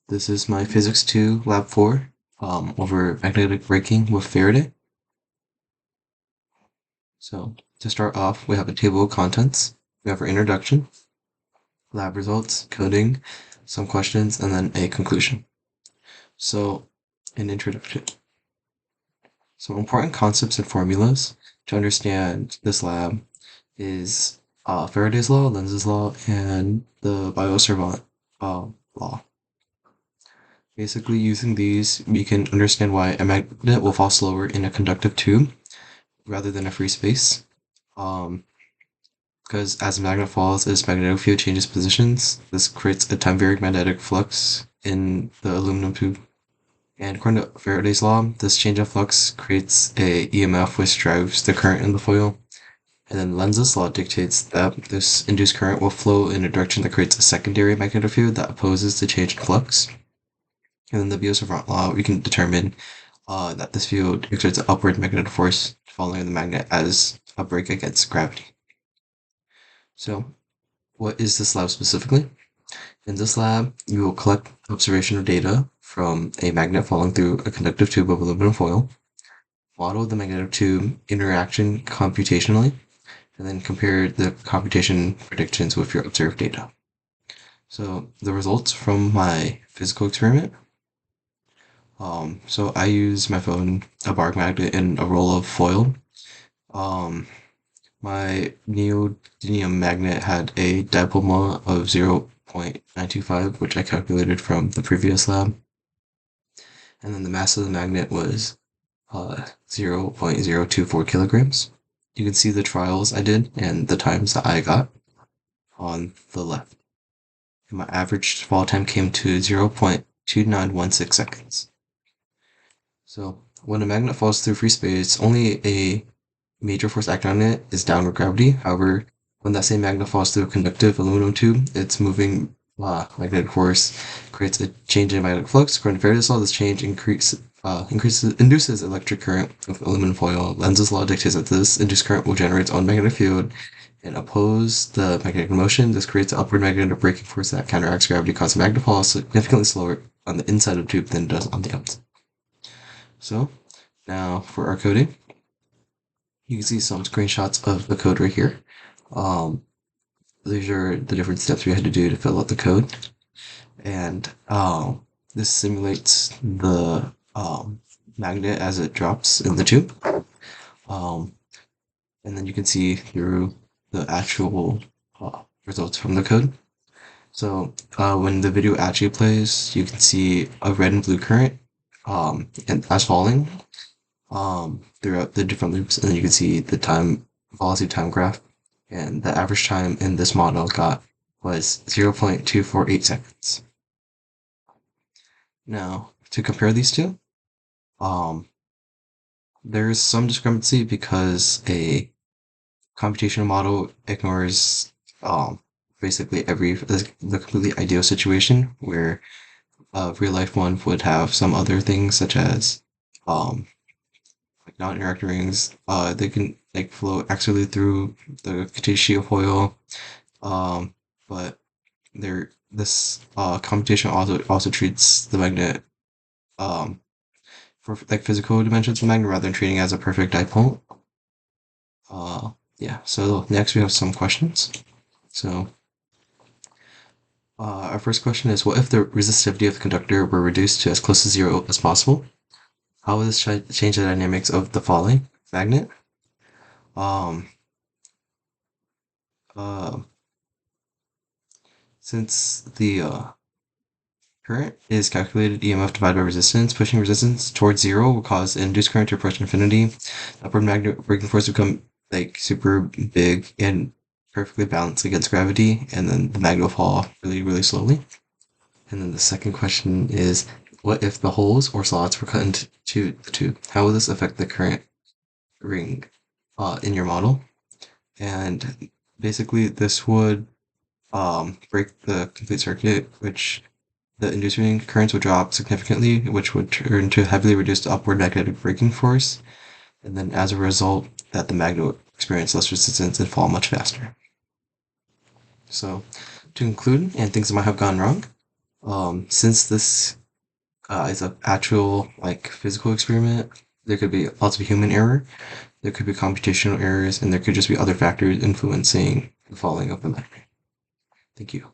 This is my Physics 2 Lab 4 over magnetic braking with Faraday. So to start off, we have a table of contents. We have our introduction, lab results, coding, some questions, and then a conclusion. So an introduction. So important concepts and formulas to understand this lab is Faraday's law, Lenz's law, and the Biot-Savant law. Basically, using these, we can understand why a magnet will fall slower in a conductive tube rather than a free space. Because as the magnet falls, its magnetic field changes positions. This creates a time-varying magnetic flux in the aluminum tube. And according to Faraday's law, this change of flux creates a EMF which drives the current in the foil. And then Lenz's law dictates that this induced current will flow in a direction that creates a secondary magnetic field that opposes the change in flux. And then the Biot-Savant law, we can determine that this field exerts an upward magnetic force following the magnet as a brake against gravity. So, what is this lab specifically? In this lab, you will collect observational data from a magnet falling through a conductive tube of aluminum foil, model the magnetic tube interaction computationally, and then compare the computation predictions with your observed data. So, the results from my physical experiment. So I use my phone, a bark magnet, and a roll of foil. My neodymium magnet had a dipole moment of 0.925, which I calculated from the previous lab. And then the mass of the magnet was 0.024 kilograms. You can see the trials I did and the times that I got on the left. And my average fall time came to 0.2916 seconds. So when a magnet falls through free space, only a major force acting on it is downward gravity. However, when that same magnet falls through a conductive aluminum tube, its moving magnetic force creates a change in magnetic flux. According to Faraday's law, this change induces electric current with aluminum foil. Lenz's law dictates that this induced current will generate its own magnetic field and oppose the magnetic motion. This creates an upward magnetic braking force that counteracts gravity, causing the magnet to fall significantly slower on the inside of the tube than it does on the outside. So now for our coding, you can see some screenshots of the code right here. These are the different steps we had to do to fill out the code. And this simulates the magnet as it drops in the tube. And then you can see through the actual results from the code. So when the video actually plays, you can see a red and blue current and as falling throughout the different loops, and then you can see the velocity time graph, and the average time in this model got was 0.248 seconds. Now, to compare these two, there's some discrepancy because a computational model ignores basically the completely ideal situation where a real life one would have some other things such as like non-interacting rings. They can like flow axially through the contagious foil, but this computation also treats the magnet for like physical dimensions of the magnet rather than treating it as a perfect dipole. Yeah. So next we have some questions. So our first question is, what if the resistivity of the conductor were reduced to as close to zero as possible? How would this change the dynamics of the falling magnet? Um, uh, since the current is calculated EMF divided by resistance, pushing resistance towards zero will cause an induced current to approach infinity. Upward magnet braking force will become like super big and perfectly balanced against gravity, and then the magnet will fall really, really slowly. And then the second question is, what if the holes or slots were cut into the tube? How will this affect the current ring in your model? And basically, this would break the complete circuit, which the inducing currents would drop significantly, which would turn to heavily reduced upward magnetic braking force. And then as a result, that the magnet would experience less resistance and fall much faster. So, to conclude, and things that might have gone wrong, Since this is an actual like physical experiment, there could be also human error, there could be computational errors, and there could just be other factors influencing the falling of the memory. Thank you.